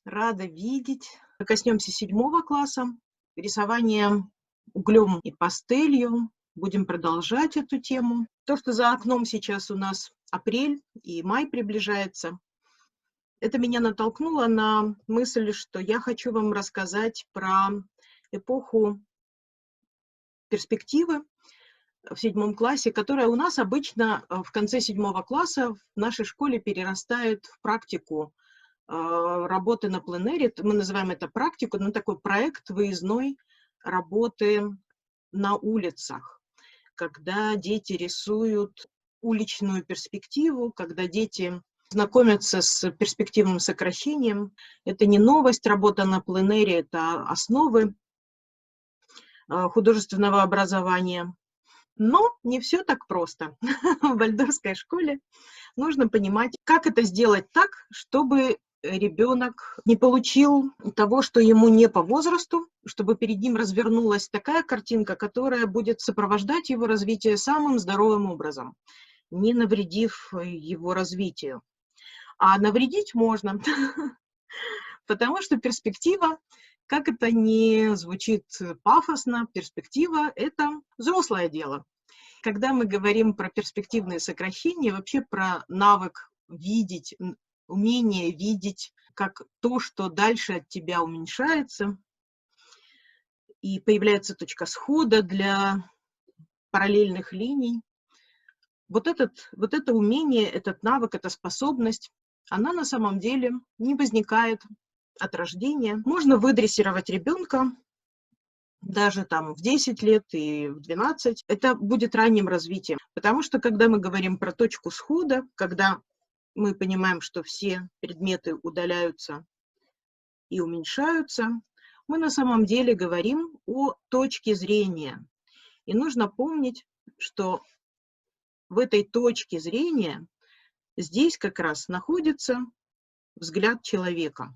Рада видеть. Коснемся 7 класса. Рисование углем и пастелью. Будем продолжать эту тему. То, что за окном сейчас у нас апрель и май приближается, это меня натолкнуло на мысль, что я хочу вам рассказать про эпоху перспективы в 7 классе, которая у нас обычно в конце 7 класса в нашей школе перерастает в практику работы на пленэре. Мы называем это практику, но такой проект выездной работы на улицах, когда дети рисуют уличную перспективу, когда дети знакомятся с перспективным сокращением. Это не новость, работа на пленэре, это основы художественного образования. Но не все так просто. В вальдорфской школе нужно понимать, как это сделать так, чтобы ребенок не получил того, что ему не по возрасту, чтобы перед ним развернулась такая картинка, которая будет сопровождать его развитие самым здоровым образом, не навредив его развитию. А навредить можно, потому что перспектива, как это ни звучит пафосно, перспектива – это взрослое дело. Когда мы говорим про перспективные сокращения, вообще про навык видеть, умение видеть как то, что дальше от тебя уменьшается, и появляется точка схода для параллельных линий. Вот это умение, этот навык, эта способность, она на самом деле не возникает от рождения. Можно выдрессировать ребенка даже там в 10 лет и в 12. Это будет ранним развитием. Потому что, когда мы говорим про точку схода, когда мы понимаем, что все предметы удаляются и уменьшаются, мы на самом деле говорим о точке зрения. И нужно помнить, что в этой точке зрения здесь как раз находится взгляд человека.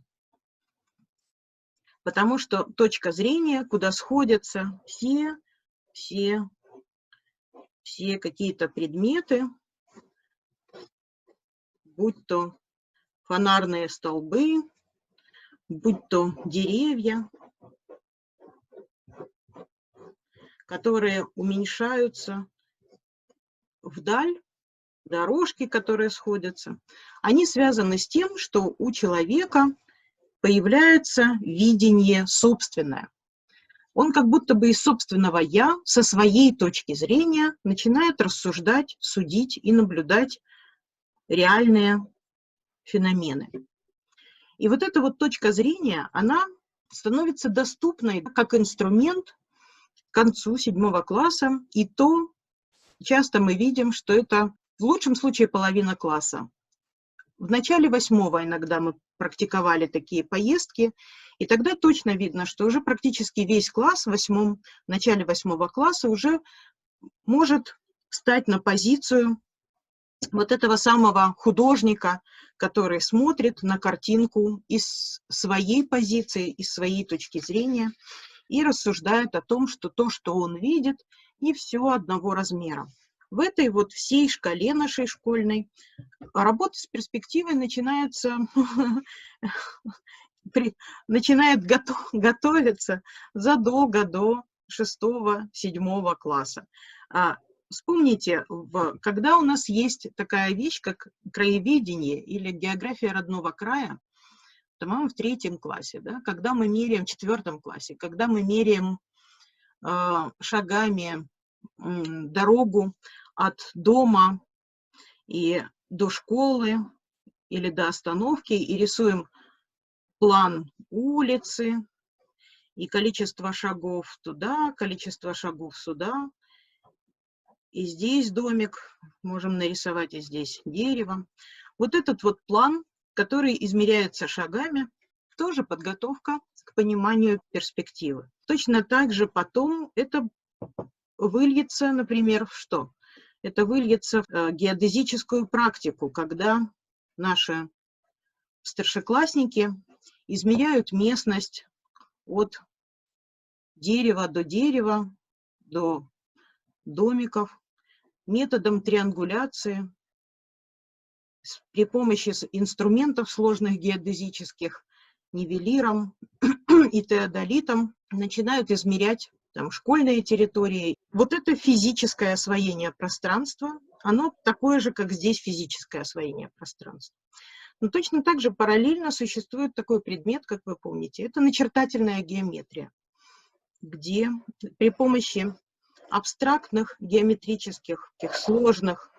Потому что точка зрения, куда сходятся все какие-то предметы, будь то фонарные столбы, будь то деревья, которые уменьшаются вдаль, дорожки, которые сходятся, они связаны с тем, что у человека появляется видение собственное. Он как будто бы из собственного «я», со своей точки зрения, начинает рассуждать, судить и наблюдать реальные феномены. И вот эта вот точка зрения, она становится доступной как инструмент к концу 7 класса, и то часто мы видим, что это в лучшем случае половина класса. В начале 8 иногда мы практиковали такие поездки, и тогда точно видно, что уже практически весь класс в начале 8 класса уже может стать на позицию вот этого самого художника, который смотрит на картинку из своей позиции, из своей точки зрения и рассуждает о том, что то, что он видит, не все одного размера. В этой вот всей шкале нашей школьной работа с перспективой начинает готовиться задолго до 6-7 класса. Вспомните, когда у нас есть такая вещь, как краеведение или география родного края, по-моему, в 3 классе, да, когда мы меряем в 4 классе, когда мы меряем шагами дорогу от дома и до школы или до остановки и рисуем план улицы и количество шагов туда, количество шагов сюда. И здесь домик, можем нарисовать и здесь дерево. Вот этот вот план, который измеряется шагами, тоже подготовка к пониманию перспективы. Точно так же потом это выльется, например, в что? Это выльется в геодезическую практику, когда наши старшеклассники измеряют местность от дерева, до домиков, методом триангуляции, при помощи инструментов сложных геодезических, нивелиром и теодолитом, начинают измерять там школьные территории. Вот это физическое освоение пространства, оно такое же, как здесь физическое освоение пространства. Но точно так же параллельно существует такой предмет, как вы помните, это начертательная геометрия, где при помощи абстрактных геометрических, таких сложных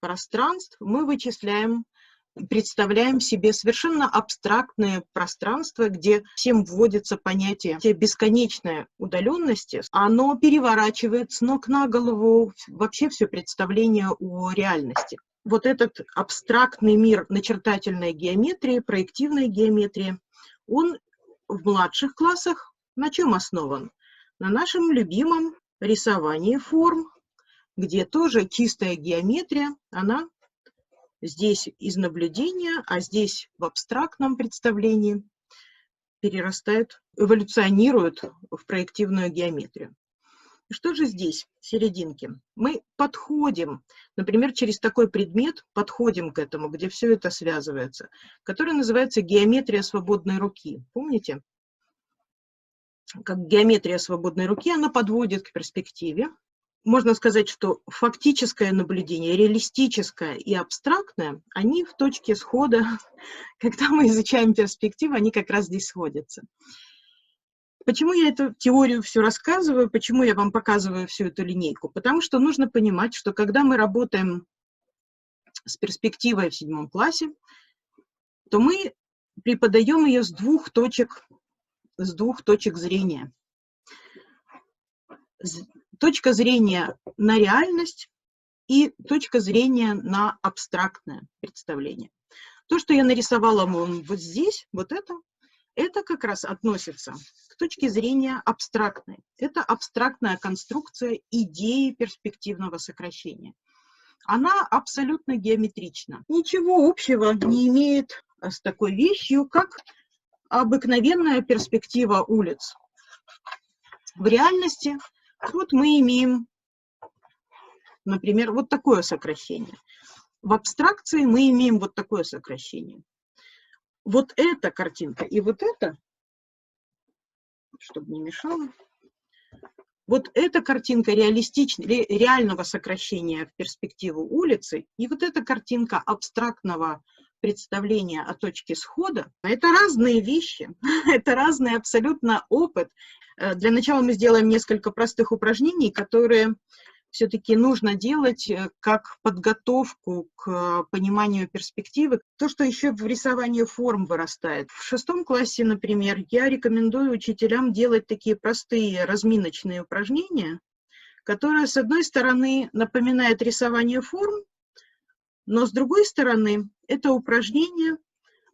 пространств мы вычисляем, представляем себе совершенно абстрактные пространства, где всем вводится понятие бесконечной удаленности. Оно переворачивает с ног на голову вообще все представление о реальности. Вот этот абстрактный мир начертательной геометрии, проективной геометрии, он в младших классах на чем основан? На нашем любимом рисовании форм, где тоже чистая геометрия, она здесь из наблюдения, а здесь в абстрактном представлении перерастает, эволюционирует в проективную геометрию. Что же здесь, в серединке? Мы подходим, например, через такой предмет, подходим к этому, где все это связывается, который называется геометрия свободной руки. Помните? Как геометрия свободной руки, она подводит к перспективе. Можно сказать, что фактическое наблюдение, реалистическое и абстрактное, они в точке схода, когда мы изучаем перспективу, они как раз здесь сходятся. Почему я эту теорию все рассказываю, почему я вам показываю всю эту линейку? Потому что нужно понимать, что когда мы работаем с перспективой в 7 классе, то мы преподаем ее с двух точек зрения. Точка зрения на реальность и точка зрения на абстрактное представление. То, что я нарисовала вам вот здесь, вот это как раз относится к точке зрения абстрактной. Это абстрактная конструкция идеи перспективного сокращения. Она абсолютно геометрична. Ничего общего не имеет с такой вещью, как обыкновенная перспектива улиц. В реальности вот мы имеем, например, вот такое сокращение. В абстракции мы имеем вот такое сокращение. Вот эта картинка и вот это, чтобы не мешало, вот эта картинка реального сокращения в перспективу улицы и вот эта картинка абстрактного представления о точке схода, это разные вещи, это разный абсолютно опыт. Для начала мы сделаем несколько простых упражнений, которые все-таки нужно делать как подготовку к пониманию перспективы. То, что еще в рисовании форм вырастает. В 6 классе, например, я рекомендую учителям делать такие простые разминочные упражнения, которые, с одной стороны, напоминают рисование форм, но с другой стороны, это упражнение,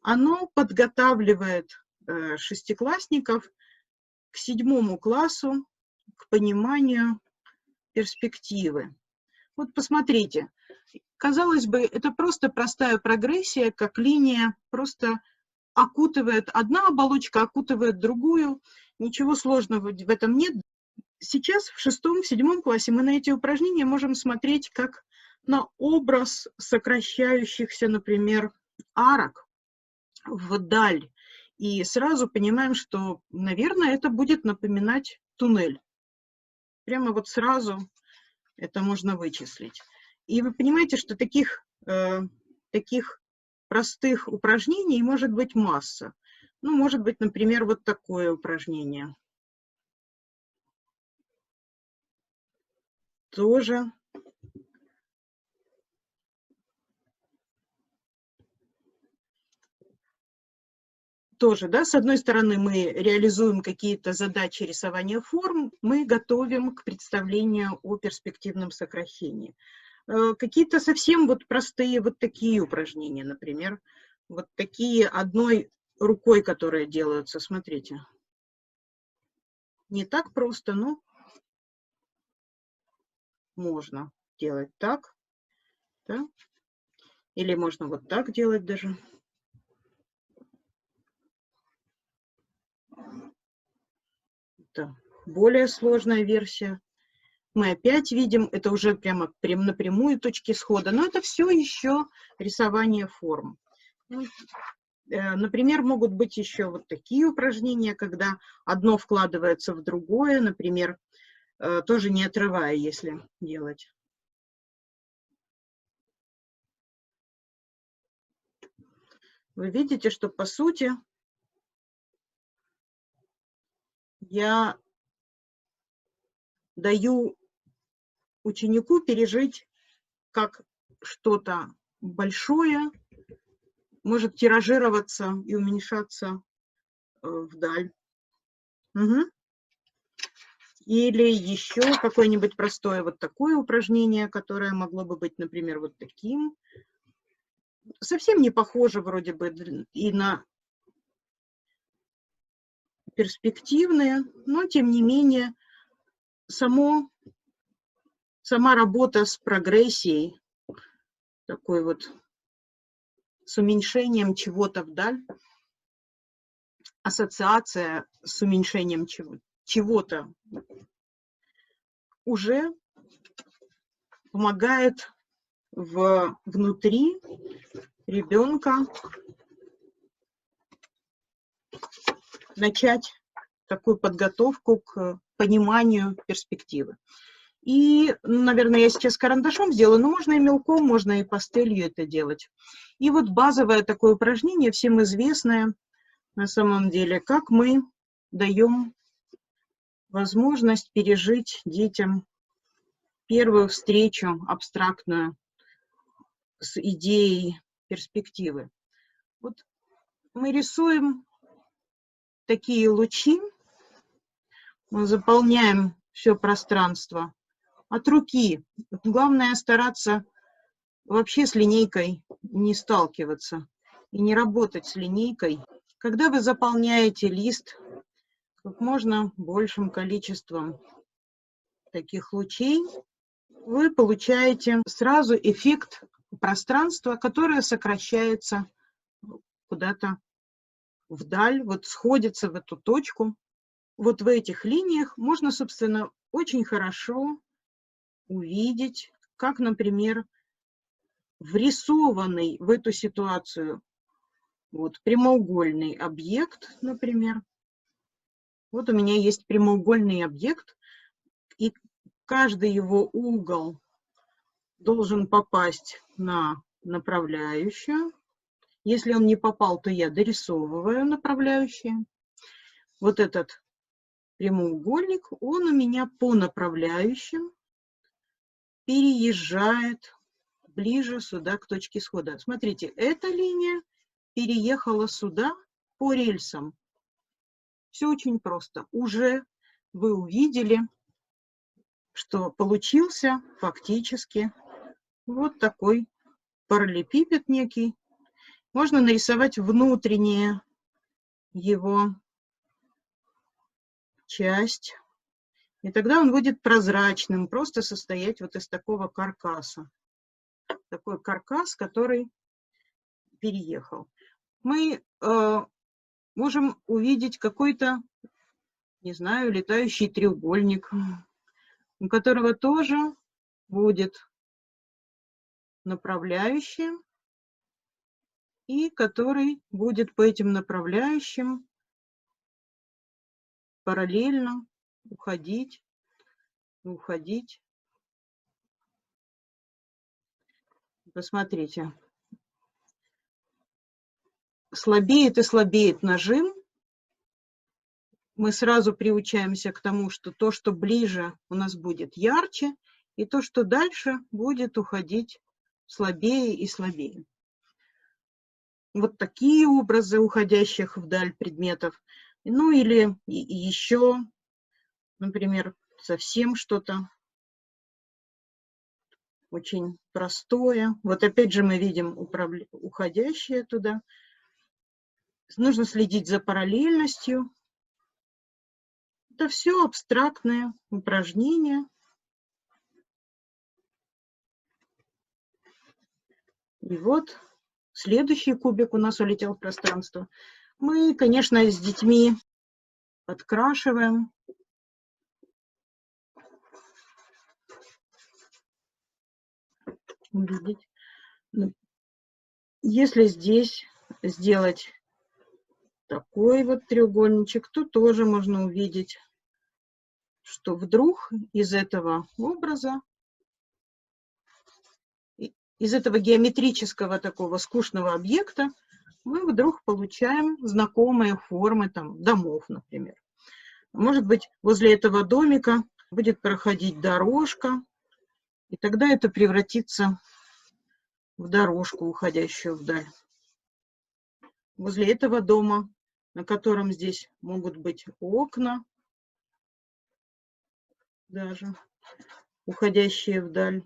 оно подготавливает шестиклассников к 7 классу, к пониманию перспективы. Вот посмотрите, казалось бы, это просто простая прогрессия, как линия просто окутывает, одна оболочка окутывает другую, ничего сложного в этом нет. Сейчас в 6-7 классе мы на эти упражнения можем смотреть как на образ сокращающихся, например, арок вдаль. И сразу понимаем, что, наверное, это будет напоминать туннель. Прямо вот сразу это можно вычислить. И вы понимаете, что таких простых упражнений может быть масса. Ну, может быть, например, вот такое упражнение. Тоже. Да, с одной стороны, мы реализуем какие-то задачи рисования форм, мы готовим к представлению о перспективном сокращении. Какие-то совсем вот простые вот такие упражнения, например, вот такие одной рукой, которые делаются, смотрите. Не так просто, но можно делать так, да? Или можно вот так делать даже. Это более сложная версия. Мы опять видим, это уже прямо напрямую точки схода, но это все еще рисование форм. Например, могут быть еще вот такие упражнения, когда одно вкладывается в другое, например, тоже не отрывая, если делать. Вы видите, что по сути я даю ученику пережить как что-то большое, может тиражироваться и уменьшаться вдаль. Угу. Или еще какое-нибудь простое вот такое упражнение, которое могло бы быть, например, вот таким. Совсем не похоже вроде бы и на перспективные, но тем не менее сама работа с прогрессией, такой вот с уменьшением чего-то вдаль, ассоциация с уменьшением чего-то уже помогает внутри ребенка начать такую подготовку к пониманию перспективы. И, наверное, я сейчас карандашом сделаю, но можно и мелком, можно и пастелью это делать. И вот базовое такое упражнение, всем известное на самом деле, как мы даем возможность пережить детям первую встречу абстрактную с идеей перспективы. Вот мы рисуем такие лучи, мы заполняем все пространство от руки. Главное стараться вообще с линейкой не сталкиваться и не работать с линейкой. Когда вы заполняете лист как можно большим количеством таких лучей, вы получаете сразу эффект пространства, которое сокращается куда-то вдаль, вот сходится в эту точку. Вот в этих линиях можно, собственно, очень хорошо увидеть, как, например, врисованный в эту ситуацию вот прямоугольный объект, например. Вот у меня есть прямоугольный объект, и каждый его угол должен попасть на направляющую. Если он не попал, то я дорисовываю направляющие. Вот этот прямоугольник, он у меня по направляющим переезжает ближе сюда, к точке схода. Смотрите, эта линия переехала сюда по рельсам. Все очень просто. Уже вы увидели, что получился фактически вот такой параллелепипед некий. Можно нарисовать внутреннюю его часть. И тогда он будет прозрачным, просто состоять вот из такого каркаса. Такой каркас, который переехал. Мы можем увидеть какой-то, не знаю, летающий треугольник, у которого тоже будет направляющие, и который будет по этим направляющим параллельно уходить. Посмотрите. Слабеет и слабеет нажим. Мы сразу приучаемся к тому, что то, что ближе, у нас будет ярче, и то, что дальше, будет уходить слабее и слабее. Вот такие образы уходящих вдаль предметов. Ну или еще, например, совсем что-то очень простое. Вот опять же мы видим уходящее туда. Нужно следить за параллельностью. Это все абстрактные упражнения. И вот следующий кубик у нас улетел в пространство. Мы, конечно, с детьми подкрашиваем. Если здесь сделать такой вот треугольничек. Тут тоже можно увидеть, что вдруг из этого образа, из этого геометрического такого скучного объекта мы вдруг получаем знакомые формы там, домов, например. Может быть, возле этого домика будет проходить дорожка, и тогда это превратится в дорожку, уходящую вдаль. Возле этого дома, на котором здесь могут быть окна, даже уходящие вдаль.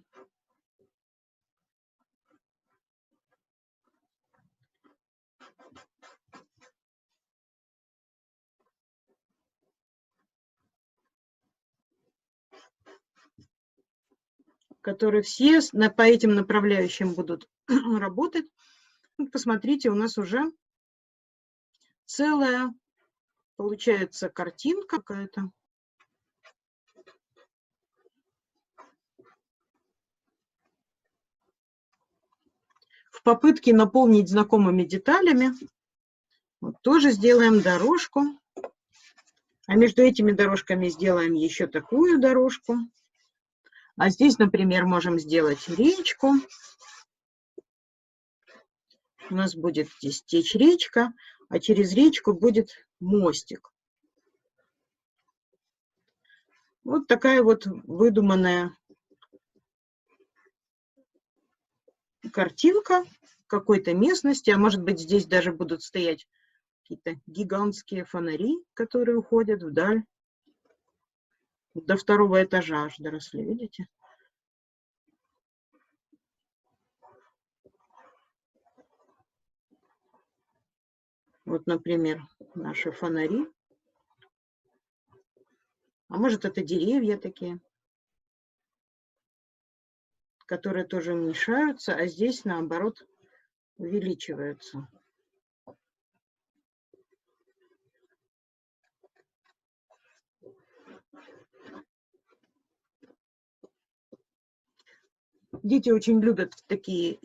Которые все по этим направляющим будут работать. Вот посмотрите, у нас уже целая, получается, картинка какая-то. В попытке наполнить знакомыми деталями вот тоже сделаем дорожку. А между этими дорожками сделаем еще такую дорожку. А здесь, например, можем сделать речку. У нас будет здесь течь речка, а через речку будет мостик. Вот такая вот выдуманная картинка какой-то местности. А может быть, здесь даже будут стоять какие-то гигантские фонари, которые уходят вдаль. До второго этажа аж доросли, видите? Вот, например, наши фонари. А может, это деревья такие, которые тоже уменьшаются, а здесь, наоборот, увеличиваются. Дети очень любят такие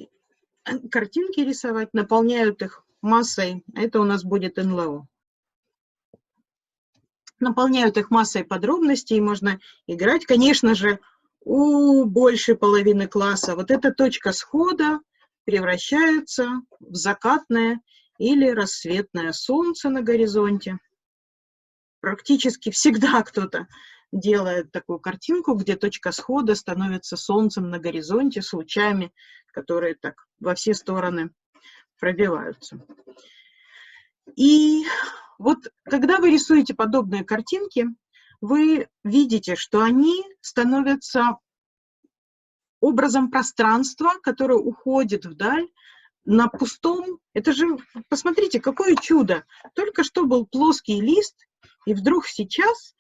картинки рисовать, наполняют их массой. Это у нас будет НЛО. Наполняют их массой подробностей, можно играть. Конечно же, у большей половины класса вот эта точка схода превращается в закатное или рассветное солнце на горизонте. Практически всегда кто-то делает такую картинку, где точка схода становится солнцем на горизонте с лучами, которые так во все стороны пробиваются. И вот когда вы рисуете подобные картинки, вы видите, что они становятся образом пространства, которое уходит вдаль на пустом. Это же, посмотрите, какое чудо. Только что был плоский лист, и вдруг сейчас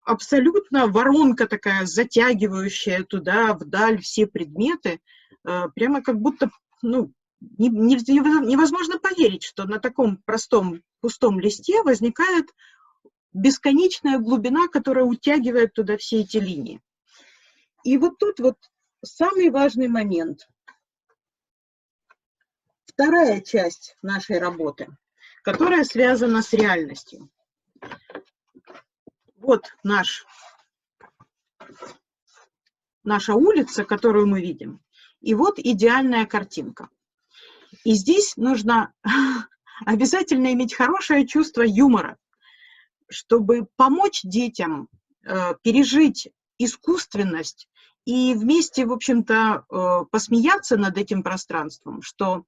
абсолютно воронка такая, затягивающая туда вдаль все предметы, прямо как будто, ну, невозможно поверить, что на таком простом пустом листе возникает бесконечная глубина, которая утягивает туда все эти линии. И вот тут вот самый важный момент. Вторая часть нашей работы, которая связана с реальностью. Вот наша улица, которую мы видим, и вот идеальная картинка. И здесь нужно обязательно иметь хорошее чувство юмора, чтобы помочь детям пережить искусственность и вместе, в общем-то, посмеяться над этим пространством, что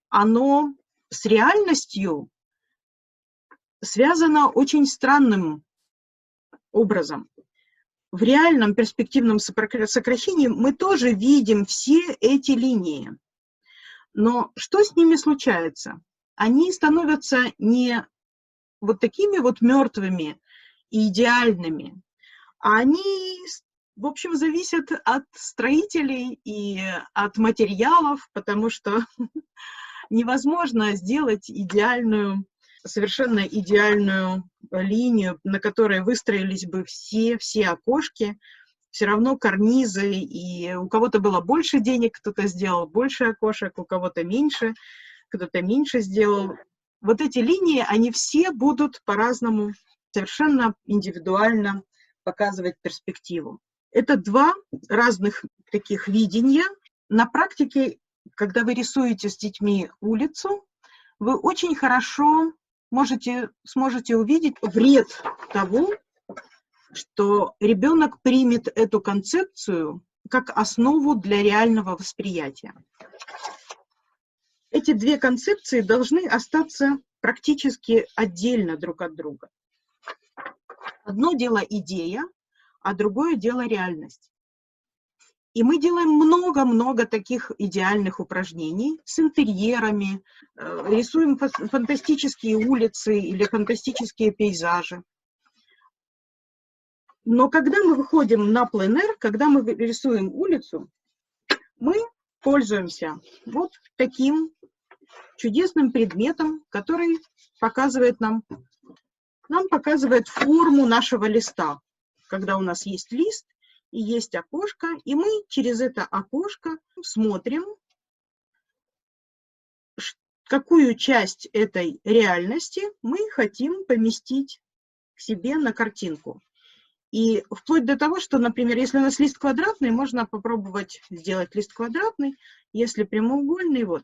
оно с реальностью связано очень странным образом. В реальном перспективном сокращении мы тоже видим все эти линии. Но что с ними случается? Они становятся не вот такими вот мертвыми и идеальными, а они, в общем, зависят от строителей и от материалов, потому что невозможно сделать совершенно идеальную линию, на которой выстроились бы все окошки, все равно карнизы, и у кого-то было больше денег, кто-то сделал больше окошек, у кого-то меньше, кто-то меньше сделал. вот эти линии, они все будут по-разному, совершенно индивидуально показывать перспективу. Это два разных таких видения. На практике, когда вы рисуете с детьми улицу, вы очень хорошо сможете увидеть вред того, что ребенок примет эту концепцию как основу для реального восприятия. Эти две концепции должны остаться практически отдельно друг от друга. Одно дело идея, а другое дело реальность. И мы делаем много-много таких идеальных упражнений с интерьерами, рисуем фантастические улицы или фантастические пейзажи. Но когда мы выходим на пленэр, когда мы рисуем улицу, мы пользуемся вот таким чудесным предметом, который показывает нам показывает форму нашего листа. Когда у нас есть лист и есть окошко, и мы через это окошко смотрим, какую часть этой реальности мы хотим поместить к себе на картинку. И вплоть до того, что, например, если у нас лист квадратный, можно попробовать сделать лист квадратный, если прямоугольный, вот.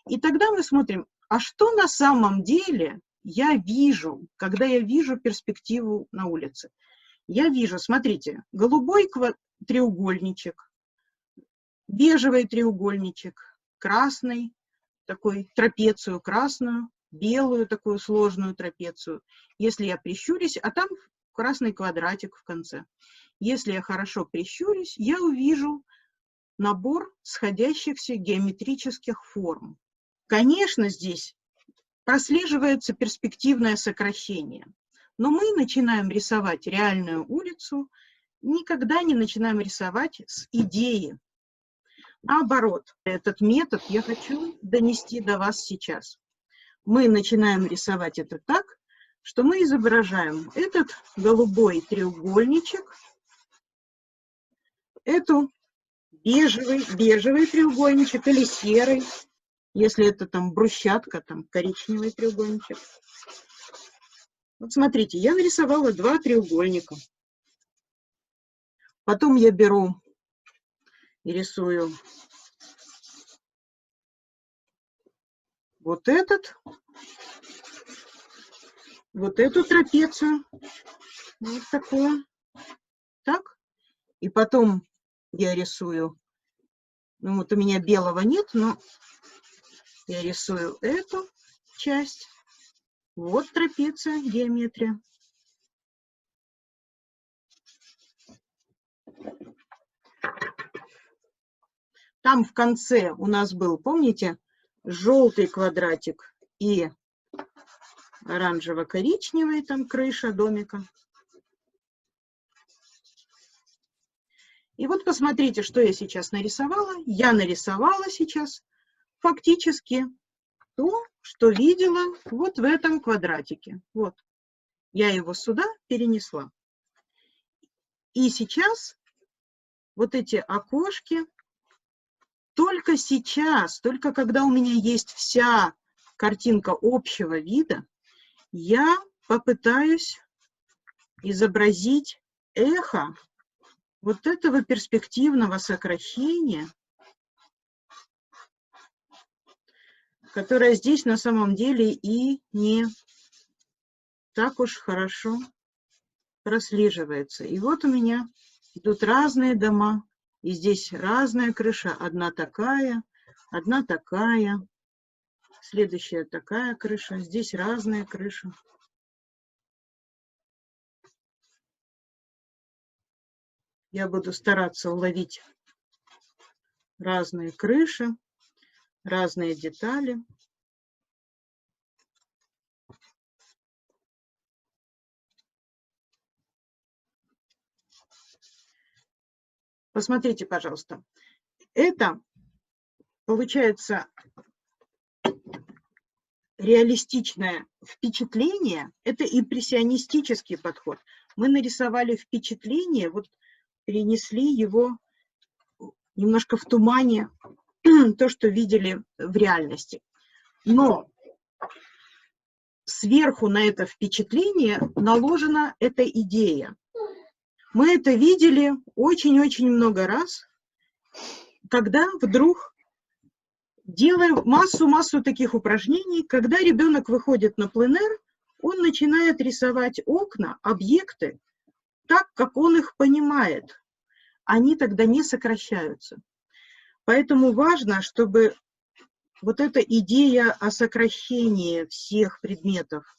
И тогда мы смотрим, а что на самом деле я вижу, когда я вижу перспективу на улице. Я вижу, смотрите, голубой треугольничек, бежевый треугольничек, красный, такой трапецию красную, белую такую сложную трапецию. Если я прищурюсь, а там красный квадратик в конце. Если я хорошо прищурюсь, я увижу набор сходящихся геометрических форм. Конечно, здесь прослеживается перспективное сокращение, но мы начинаем рисовать реальную улицу, никогда не начинаем рисовать с идеи. Наоборот, этот метод я хочу донести до вас сейчас. Мы начинаем рисовать это так, что мы изображаем этот голубой треугольничек, эту бежевый треугольничек или серый, если это там брусчатка, там коричневый треугольничек. Вот смотрите, я нарисовала два треугольника. Потом я беру и рисую вот эту трапецию, вот такую, так, и потом я рисую, ну вот у меня белого нет, но я рисую эту часть, вот трапеция, геометрия. Там в конце у нас был, помните, желтый квадратик и оранжево-коричневый, там крыша домика. И вот посмотрите, что я сейчас нарисовала. Я нарисовала сейчас фактически то, что видела вот в этом квадратике. Вот. Я его сюда перенесла. И сейчас вот эти окошки, только сейчас, только когда у меня есть вся картинка общего вида, я попытаюсь изобразить эхо вот этого перспективного сокращения, которое здесь на самом деле и не так уж хорошо прослеживается. И вот у меня идут разные дома, и здесь разная крыша, одна такая, следующая такая крыша, здесь разная крыша. Я буду стараться уловить разные крыши, разные детали. Посмотрите, пожалуйста. Это получается реалистичное впечатление, это импрессионистический подход. Мы нарисовали впечатление, вот перенесли его немножко в тумане, то, что видели в реальности. Но сверху на это впечатление наложена эта идея. Мы это видели очень-очень много раз, когда вдруг делаем массу таких упражнений, когда ребенок выходит на пленэр, он начинает рисовать окна, объекты, так, как он их понимает. Они тогда не сокращаются. Поэтому важно, чтобы вот эта идея о сокращении всех предметов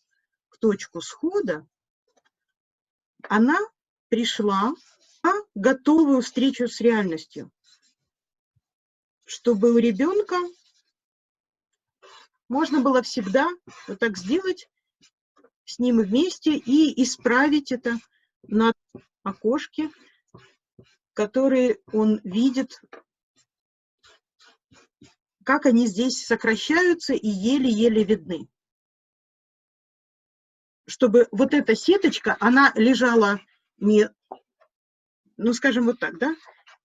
в точку схода, она пришла на готовую встречу с реальностью, чтобы у ребенка можно было всегда вот так сделать с ним вместе и исправить это на окошке, которые он видит, как они здесь сокращаются и еле-еле видны. Чтобы вот эта сеточка, она лежала не, ну скажем вот так, да,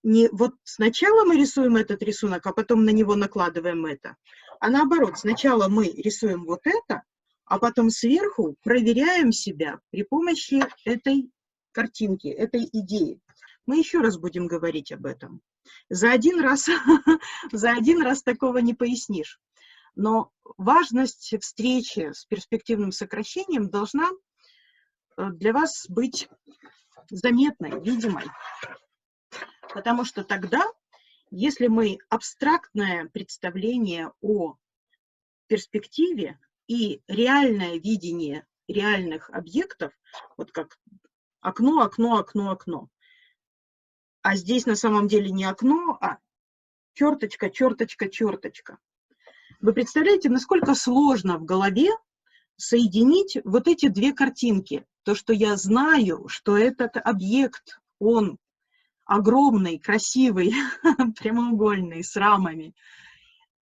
не вот сначала мы рисуем этот рисунок, а потом на него накладываем это, а наоборот, сначала мы рисуем вот это, а потом сверху проверяем себя при помощи этой картинки, этой идеи. Мы еще раз будем говорить об этом. За один раз такого не пояснишь. Но важность встречи с перспективным сокращением должна для вас быть заметной, видимой. Потому что тогда, если мы абстрактное представление о перспективе и реальное видение реальных объектов, вот как окно, окно, окно, окно, а здесь на самом деле не окно, а черточка, черточка, черточка. Вы представляете, насколько сложно в голове соединить вот эти две картинки? То, что я знаю, что этот объект, он огромный, красивый, прямоугольный, с рамами,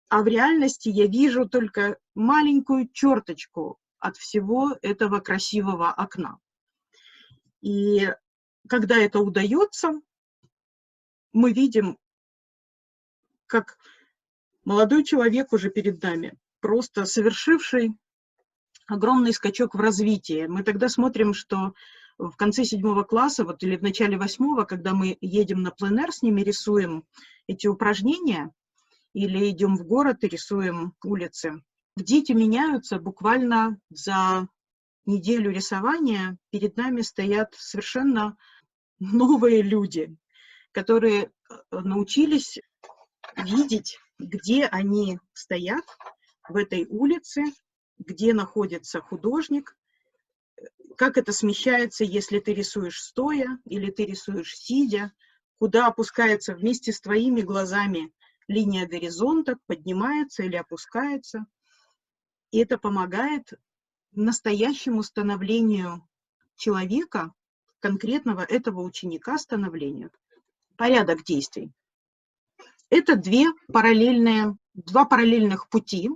а в реальности я вижу только маленькую черточку от всего этого красивого окна. И когда это удается, мы видим, как молодой человек уже перед нами, просто совершивший огромный скачок в развитии. Мы тогда смотрим, что в конце 7 класса, вот, или в начале 8, когда мы едем на пленэр, с ними рисуем эти упражнения, или идем в город и рисуем улицы. Дети меняются буквально за неделю рисования. Перед нами стоят совершенно новые люди, которые научились видеть, где они стоят в этой улице, где находится художник, как это смещается, если ты рисуешь стоя или ты рисуешь сидя, куда опускается вместе с твоими глазами линия горизонта, поднимается или опускается. И это помогает настоящему становлению человека, конкретного этого ученика становлению. Порядок действий. Это два параллельных пути,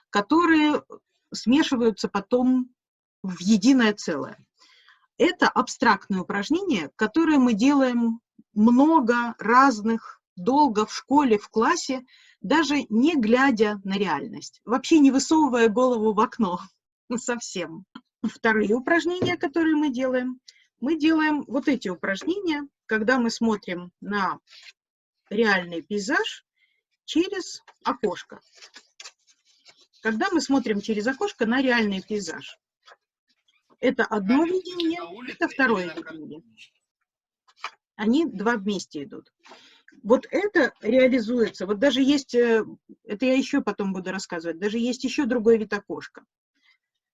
которые смешиваются потом в единое целое. Это абстрактные упражнения, которые мы делаем много разных, долго в школе, в классе, даже не глядя на реальность, вообще не высовывая голову в окно совсем. Вторые упражнения, которые мы делаем вот эти упражнения, когда мы смотрим на реальный пейзаж через окошко. Когда мы смотрим через окошко на реальный пейзаж. Это одно видение, это второе видение. Они два вместе идут. Вот это реализуется. Вот даже есть, это я еще потом буду рассказывать, даже есть еще другой вид окошка,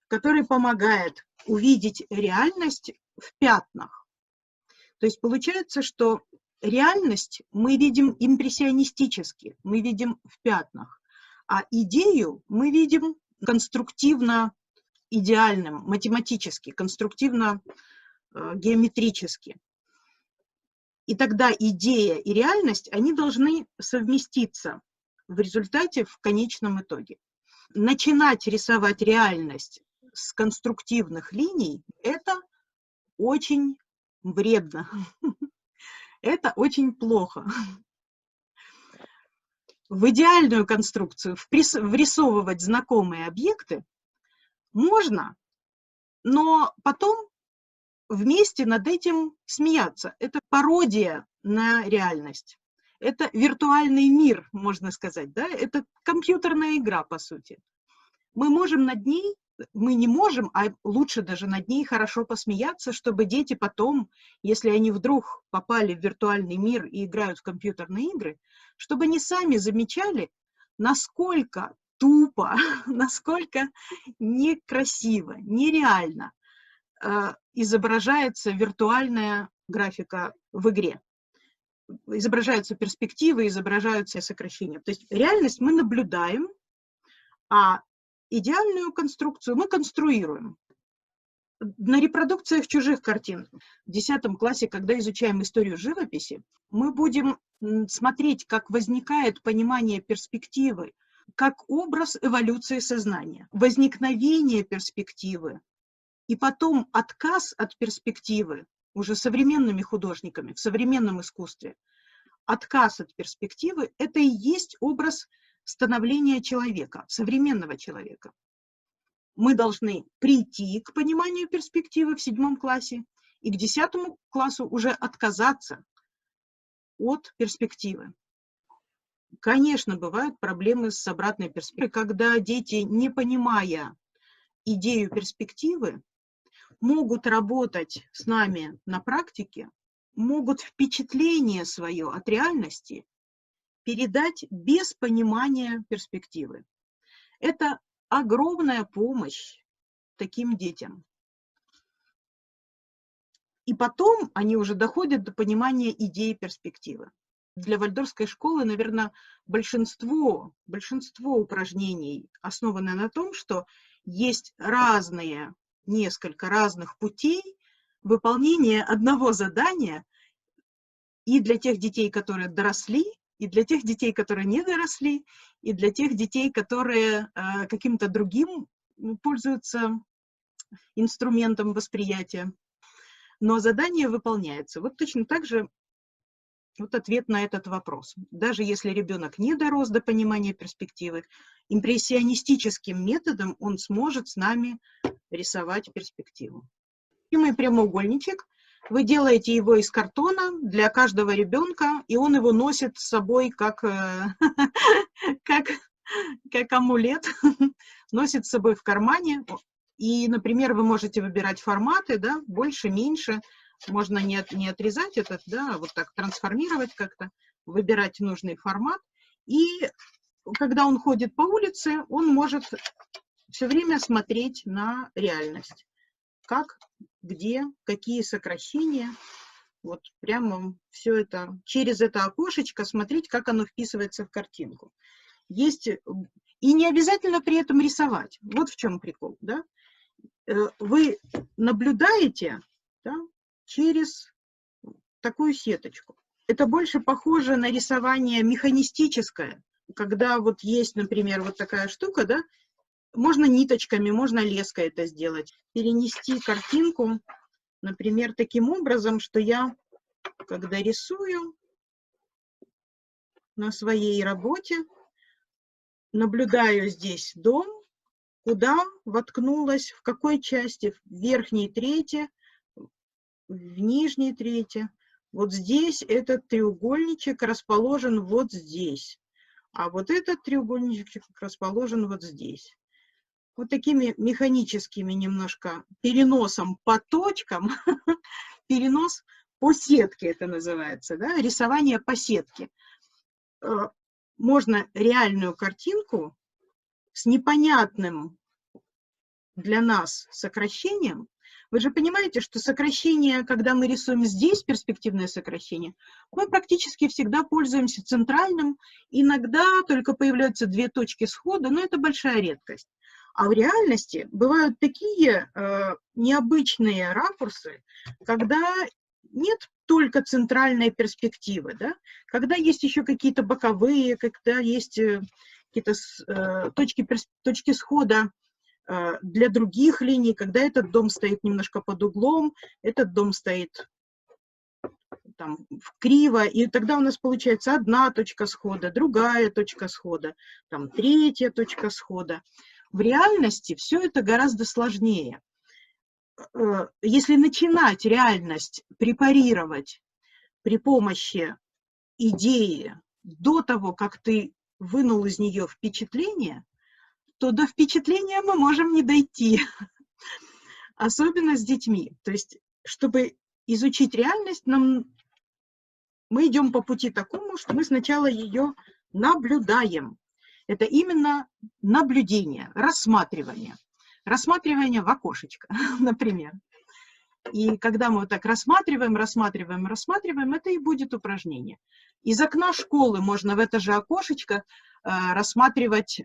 который помогает увидеть реальность в пятнах. То есть получается, что реальность мы видим импрессионистически, мы видим в пятнах, а идею мы видим конструктивно идеальным, математически, конструктивно геометрически. И тогда идея и реальность, они должны совместиться в результате, в конечном итоге. Начинать рисовать реальность с конструктивных линий – это очень вредно. Это очень плохо. В идеальную конструкцию врисовывать знакомые объекты Можно, но потом вместе над этим смеяться. Это пародия на реальность. Это виртуальный мир, можно сказать, да? Это компьютерная игра, по сути. Мы можем над ней, мы не можем, а лучше даже над ней хорошо посмеяться, чтобы дети потом, если они вдруг попали в виртуальный мир и играют в компьютерные игры, чтобы они сами замечали, насколько тупо, насколько некрасиво, нереально изображается виртуальная графика в игре. Изображаются перспективы, изображаются сокращения. То есть реальность мы наблюдаем, а идеальную конструкцию мы конструируем. На репродукциях чужих картин в 10 классе, когда изучаем историю живописи, мы будем смотреть, как возникает понимание перспективы, как образ эволюции сознания, возникновение перспективы, и потом отказ от перспективы уже современными художниками в современном искусстве. Отказ от перспективы – это и есть образ становления человека, современного человека. Мы должны прийти к пониманию перспективы в 7 классе и к 10 классу уже отказаться от перспективы. Конечно, бывают проблемы с обратной перспективой, когда дети, не понимая идею перспективы, могут работать с нами на практике, могут впечатление свое от реальности передать без понимания перспективы. Это огромная помощь таким детям. И потом они уже доходят до понимания идеи перспективы. Для вальдорфской школы, наверное, большинство упражнений основано на том, что есть несколько разных путей выполнения одного задания и для тех детей, которые доросли, и для тех детей, которые не доросли, и для тех детей, которые каким-то другим пользуются инструментом восприятия. Но задание выполняется. Вот точно так же вот ответ на этот вопрос. Даже если ребенок не дорос до понимания перспективы, импрессионистическим методом он сможет с нами рисовать перспективу. И мой прямоугольничек, вы делаете его из картона для каждого ребенка, и он его носит с собой как амулет, носит с собой в кармане. И, например, вы можете выбирать форматы, да, больше, меньше. Можно не отрезать этот, да, вот так трансформировать как-то, выбирать нужный формат. И когда он ходит по улице, он может все время смотреть на реальность. Как, где, какие сокращения. Вот прямо все это, через это окошечко смотреть, как оно вписывается в картинку. Есть, и не обязательно при этом рисовать. Вот в чем прикол, да. Вы наблюдаете, да, через такую сеточку. Это больше похоже на рисование механистическое, когда вот есть, например, вот такая штука, да, можно ниточками, можно леской это сделать. Перенести картинку, например, таким образом, что я, когда рисую на своей работе, наблюдаю здесь дом, куда воткнулась, в какой части, в верхней трети, в нижней трети. Вот здесь этот треугольничек расположен вот здесь, а вот этот треугольничек расположен вот здесь. Вот такими механическими немножко переносом по точкам, перенос по сетке это называется, да, рисование по сетке. Можно реальную картинку с непонятным для нас сокращением. Вы же понимаете, что сокращение, когда мы рисуем здесь перспективное сокращение, мы практически всегда пользуемся центральным, иногда только появляются 2 точки схода, но это большая редкость. А в реальности бывают такие необычные ракурсы, когда нет только центральной перспективы, да? Когда есть еще какие-то боковые, когда есть какие-то точки схода для других линий, когда этот дом стоит немножко под углом, этот дом стоит там криво, и тогда у нас получается одна точка схода, другая точка схода, там третья точка схода. В реальности все это гораздо сложнее. Если начинать реальность препарировать при помощи идеи до того, как ты вынул из нее впечатление, то до впечатления мы можем не дойти, особенно с детьми. То есть, чтобы изучить реальность, мы идем по пути такому, что мы сначала ее наблюдаем. Это именно наблюдение, рассматривание. Рассматривание в окошечко, например. И когда мы вот так рассматриваем, это и будет упражнение. Из окна школы можно в это же окошечко рассматривать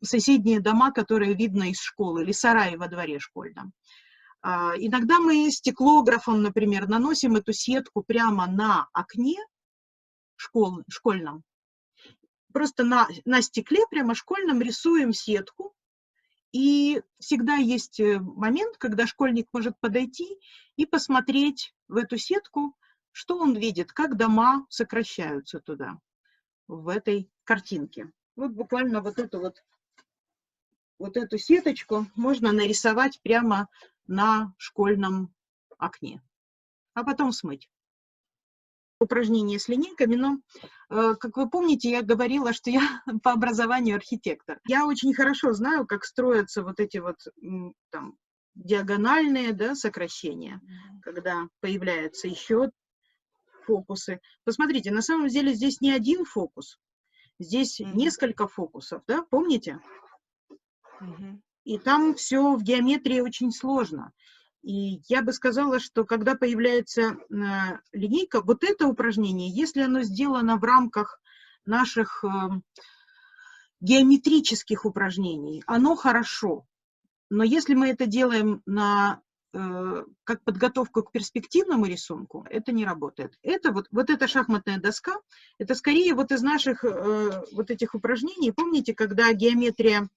соседние дома, которые видно из школы, или сараи во дворе школьном. Иногда мы стеклографом, например, наносим эту сетку прямо на окне школьном. Просто на стекле прямо школьном рисуем сетку. И всегда есть момент, когда школьник может подойти и посмотреть в эту сетку, что он видит, как дома сокращаются туда, в этой картинке. Вот буквально вот эту сеточку можно нарисовать прямо на школьном окне, а потом смыть. Упражнение с линейками, но, как вы помните, я говорила, что я по образованию архитектор. Я очень хорошо знаю, как строятся вот эти вот там диагональные, да, сокращения, когда появляются еще фокусы. Посмотрите, на самом деле здесь не один фокус, здесь несколько фокусов, да, помните? И там все в геометрии очень сложно. И я бы сказала, что когда появляется линейка, вот это упражнение, если оно сделано в рамках наших геометрических упражнений, оно хорошо. Но если мы это делаем как подготовку к перспективному рисунку, это не работает. Это вот эта шахматная доска, это скорее вот из наших вот этих упражнений. Помните, когда геометрия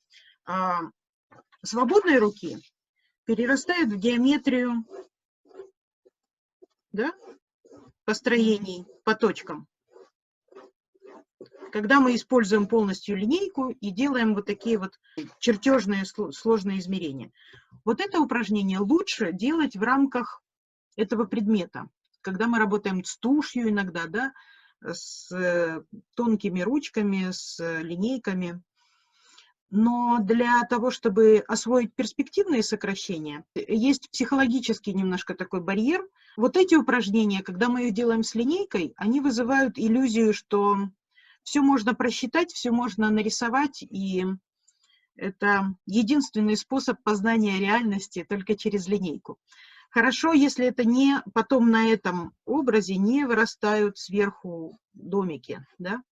свободной руки перерастает в геометрию, да, построений по точкам. Когда мы используем полностью линейку и делаем вот такие вот чертежные сложные измерения. Вот это упражнение лучше делать в рамках этого предмета. Когда мы работаем с тушью иногда, да, с тонкими ручками, с линейками. Но для того, чтобы освоить перспективные сокращения, есть психологический немножко такой барьер. Вот эти упражнения, когда мы их делаем с линейкой, они вызывают иллюзию, что все можно просчитать, все можно нарисовать, и это единственный способ познания реальности только через линейку. Хорошо, если это не потом на этом образе не вырастают сверху домики, да,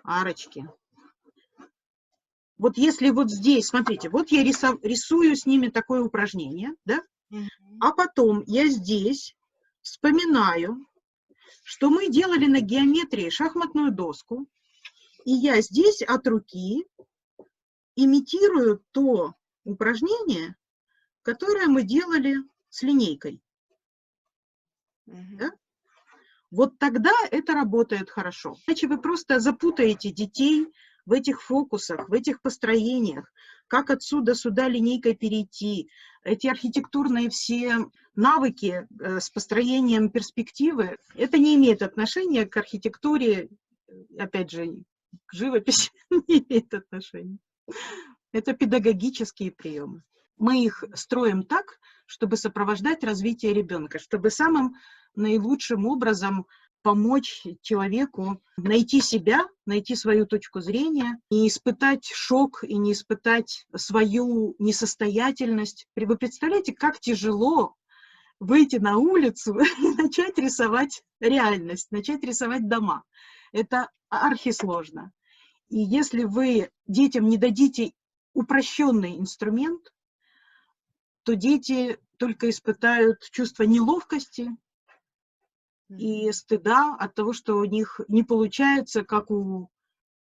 арочки. Вот если вот здесь, смотрите, вот я рисую с ними такое упражнение, да, а потом я здесь вспоминаю, что мы делали на геометрии шахматную доску, и я здесь от руки имитирую то упражнение, которое мы делали с линейкой. Да? Вот тогда это работает хорошо. Иначе вы просто запутаете детей в этих фокусах, в этих построениях, как отсюда сюда линейкой перейти. Эти архитектурные все навыки с построением перспективы, это не имеет отношения к архитектуре, опять же, к живописи не имеет отношения. Это педагогические приемы. Мы их строим так, чтобы сопровождать развитие ребенка, чтобы самым наилучшим образом помочь человеку найти себя, найти свою точку зрения, не испытать шок и не испытать свою несостоятельность. Вы представляете, как тяжело выйти на улицу и начать рисовать реальность, начать рисовать дома. Это архисложно. И если вы детям не дадите упрощенный инструмент, то дети только испытают чувство неловкости и стыда от того, что у них не получается, как у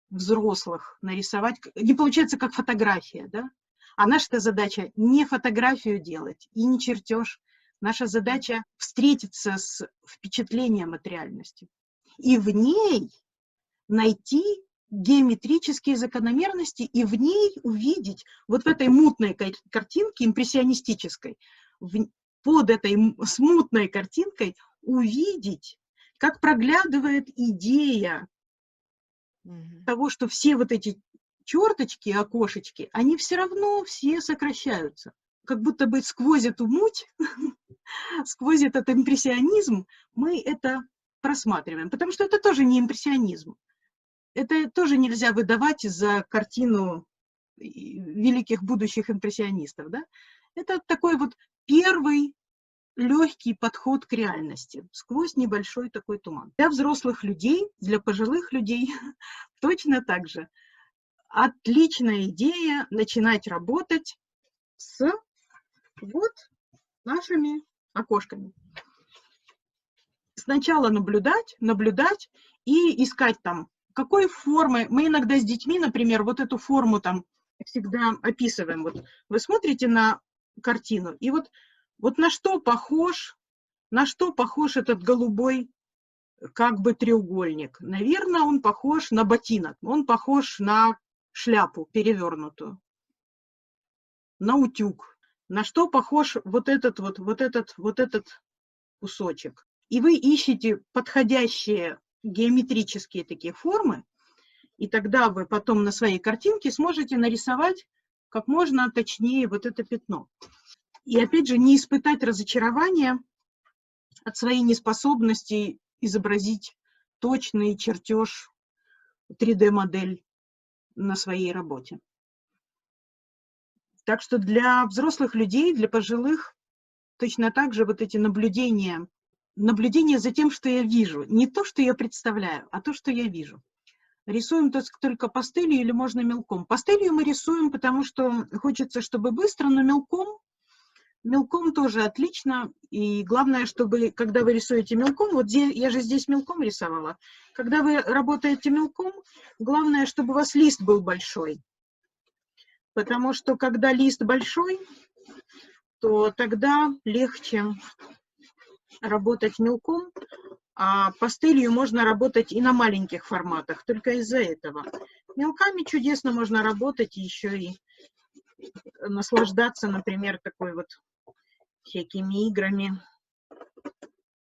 взрослых, нарисовать, не получается, как фотография, да? А наша задача не фотографию делать и не чертеж. Наша задача встретиться с впечатлением от реальности и в ней найти геометрические закономерности и в ней увидеть, вот в этой мутной картинке импрессионистической, под этой смутной картинкой увидеть, как проглядывает идея того, что все вот эти черточки, окошечки, они все равно все сокращаются. Как будто бы сквозь эту муть, сквозь этот импрессионизм мы это просматриваем. Потому что это тоже не импрессионизм. Это тоже нельзя выдавать за картину великих будущих импрессионистов. Да? Это такой вот первый легкий подход к реальности сквозь небольшой такой туман. Для взрослых людей, для пожилых людей точно так же. Отличная идея начинать работать с вот нашими окошками. Сначала наблюдать и искать там, какой формы. Мы иногда с детьми, например, вот эту форму там всегда описываем. Вот вы смотрите на картину, и вот на что похож этот голубой как бы треугольник? Наверное, он похож на ботинок, он похож на шляпу перевернутую, на утюг. На что похож вот этот кусочек? И вы ищете подходящие геометрические такие формы, и тогда вы потом на своей картинке сможете нарисовать как можно точнее вот это пятно. И опять же, не испытать разочарования от своей неспособности изобразить точный чертеж, 3D-модель на своей работе. Так что для взрослых людей, для пожилых, точно так же вот эти наблюдения за тем, что я вижу. Не то, что я представляю, а то, что я вижу. Рисуем только пастелью или можно мелком? Пастелью мы рисуем, потому что хочется, чтобы быстро, но мелком тоже отлично. И главное, чтобы, когда вы рисуете мелком, вот я же здесь мелком рисовала, когда вы работаете мелком, главное, чтобы у вас лист был большой. Потому что когда лист большой, то тогда легче работать мелком, а пастелью можно работать и на маленьких форматах, только из-за этого. Мелками чудесно можно работать, еще и наслаждаться, например, такой вот всякими играми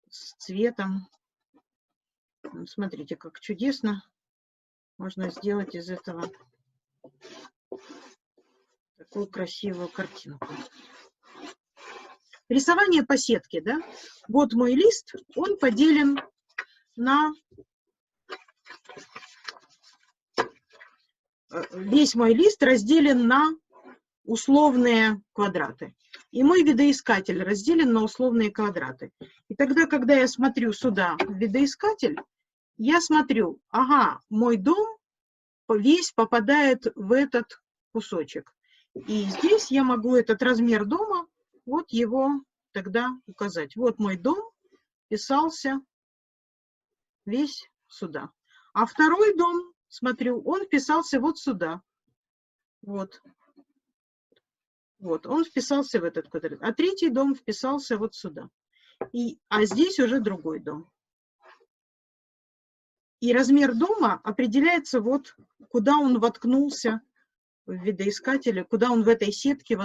с цветом. Смотрите, как чудесно можно сделать из этого такую красивую картинку. Рисование по сетке, да? Вот мой лист, он поделен на... Весь мой лист разделен на условные квадраты. И мой видоискатель разделен на условные квадраты. И тогда, когда я смотрю сюда в видоискатель, я смотрю, ага, мой дом весь попадает в этот кусочек. И здесь я могу этот размер дома, вот его тогда указать. Вот мой дом вписался весь сюда. А второй дом, смотрю, он вписался вот сюда. Вот. Вот, он вписался в этот квадрат. А третий дом вписался вот сюда. А здесь уже другой дом. И размер дома определяется вот, куда он воткнулся в видоискателе, куда он в этой сетке,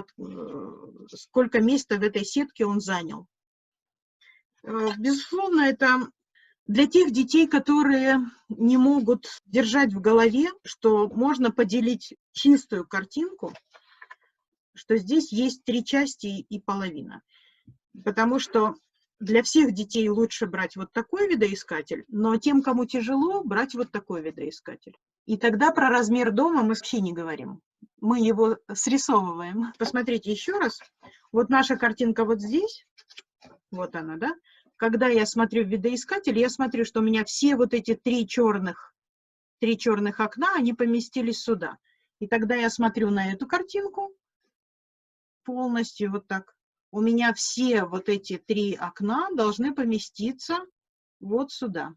сколько места в этой сетке он занял. Безусловно, это для тех детей, которые не могут держать в голове, что можно поделить чистую картинку, что здесь есть 3 части и половина. Потому что для всех детей лучше брать вот такой видоискатель, но тем, кому тяжело, брать вот такой видоискатель. И тогда про размер дома мы вообще не говорим. Мы его срисовываем. Посмотрите еще раз. Вот наша картинка вот здесь. Вот она, да? Когда я смотрю в видоискатель, я смотрю, что у меня все вот эти 3 черных окна, они поместились сюда. И тогда я смотрю на эту картинку полностью вот так. У меня все вот эти 3 окна должны поместиться вот сюда.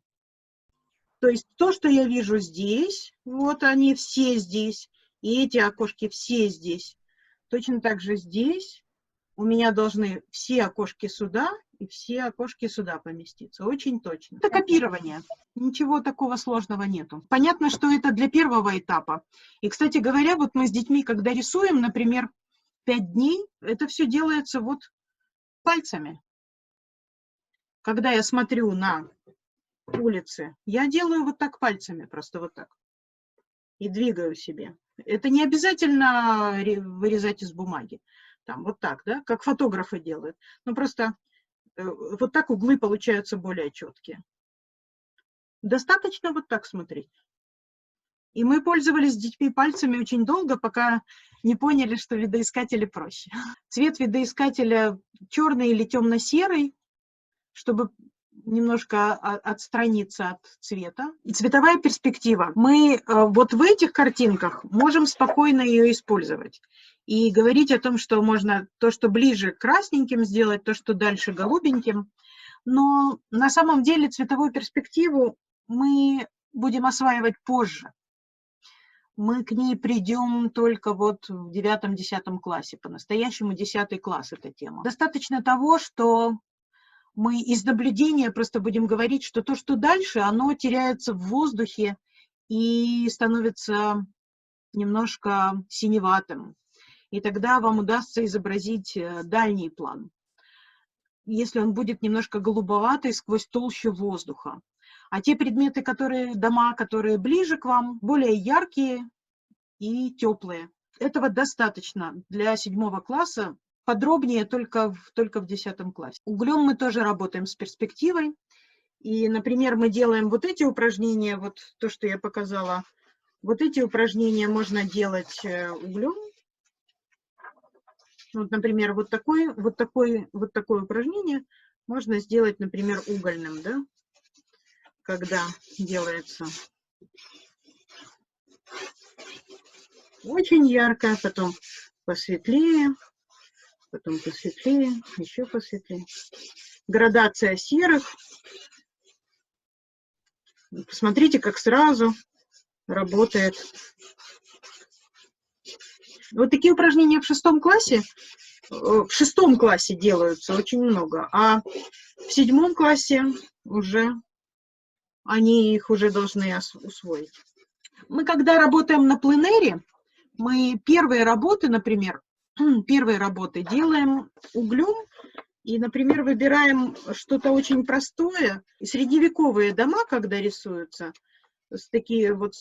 То есть то, что я вижу здесь, вот они все здесь, и эти окошки все здесь. Точно так же здесь у меня должны все окошки сюда и все окошки сюда поместиться. Очень точно. Это копирование. Ничего такого сложного нету. Понятно, что это для первого этапа. И, кстати говоря, вот мы с детьми, когда рисуем, например, 5 дней, это все делается вот пальцами. Когда я смотрю на улицы, я делаю вот так пальцами, просто вот так. И двигаю себе. Это не обязательно вырезать из бумаги. Там вот так, да, как фотографы делают. Но просто вот так углы получаются более четкие. Достаточно вот так смотреть. И мы пользовались с детьми пальцами очень долго, пока не поняли, что видоискатели проще. Цвет видоискателя черный или темно-серый, чтобы немножко отстраниться от цвета. Цветовая перспектива. Мы вот в этих картинках можем спокойно ее использовать. И говорить о том, что можно то, что ближе красненьким сделать, то, что дальше голубеньким. Но на самом деле цветовую перспективу мы будем осваивать позже. Мы к ней придем только вот в 9-10 классе. По-настоящему 10 класс эта тема. Достаточно того, что мы из наблюдения просто будем говорить, что то, что дальше, оно теряется в воздухе и становится немножко синеватым. И тогда вам удастся изобразить дальний план, если он будет немножко голубоватый сквозь толщу воздуха. А те предметы, дома, которые ближе к вам, более яркие и теплые. Этого достаточно для 7 класса. Подробнее только в 10 классе. Углем мы тоже работаем с перспективой. И, например, мы делаем вот эти упражнения, вот то, что я показала. Вот эти упражнения можно делать углем. Вот, например, вот такое упражнение можно сделать, например, угольным, да, когда делается очень ярко, потом посветлее, еще посветлее. Градация серых. Посмотрите, как сразу работает. Вот такие упражнения в 6 классе, делаются очень много, а в 7 классе они их уже должны усвоить. Мы когда работаем на пленэре, мы первые работы делаем углем и, например, выбираем что-то очень простое. Средневековые дома, когда рисуются, с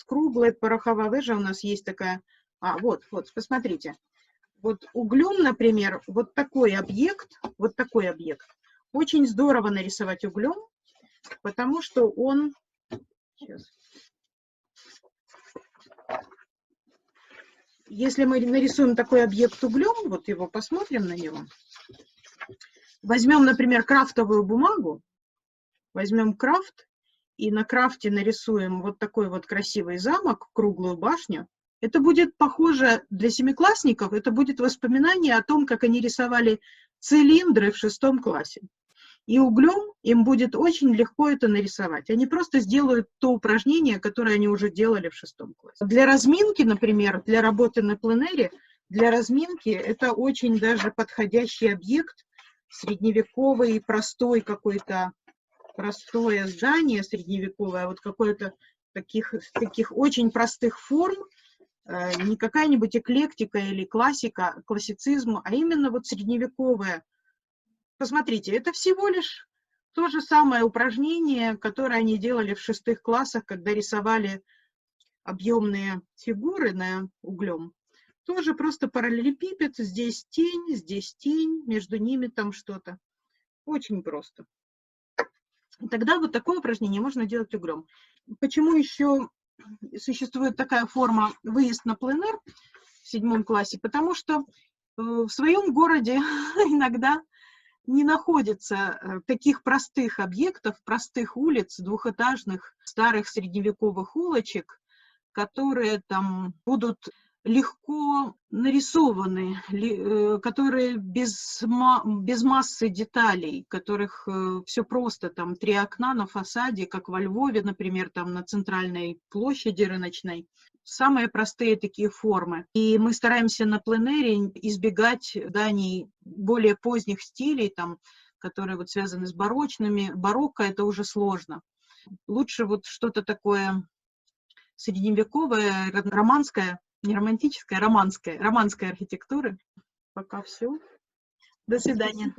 круглой пороховой вежа у нас есть такая. Вот, посмотрите. Вот углем, например, вот такой объект, очень здорово нарисовать углем, потому что он... Сейчас. Если мы нарисуем такой объект углем, вот его посмотрим на него, возьмем, например, крафтовую бумагу, возьмем крафт, и на крафте нарисуем вот такой вот красивый замок, круглую башню, это будет похоже для 7-классников, это будет воспоминание о том, как они рисовали цилиндры в 6 классе. И углем им будет очень легко это нарисовать. Они просто сделают то упражнение, которое они уже делали в 6 классе. Для разминки, например, для работы на пленэре, для разминки это очень даже подходящий объект, средневековый, простое здание средневековое, вот какое-то таких очень простых форм, не какая-нибудь эклектика или классицизм, а именно вот средневековое. Посмотрите, это всего лишь то же самое упражнение, которое они делали в 6 классах, когда рисовали объемные фигуры на углем. Тоже просто параллелепипед, здесь тень, между ними там что-то. Очень просто. Тогда вот такое упражнение можно делать углем. Почему еще существует такая форма выезд на пленэр в 7 классе? Потому что в своем городе иногда не находится таких простых объектов, простых улиц, двухэтажных, старых средневековых улочек, которые там будут легко нарисованы, которые без массы деталей, которых все просто, там 3 окна на фасаде, как во Львове, например, там на центральной площади рыночной. Самые простые такие формы. И мы стараемся на пленэре избегать зданий более поздних стилей, там которые вот связаны с барочными. Барокко — это уже сложно. Лучше вот что-то такое средневековое, романское, не романтическое, романская архитектура. Пока все. До свидания.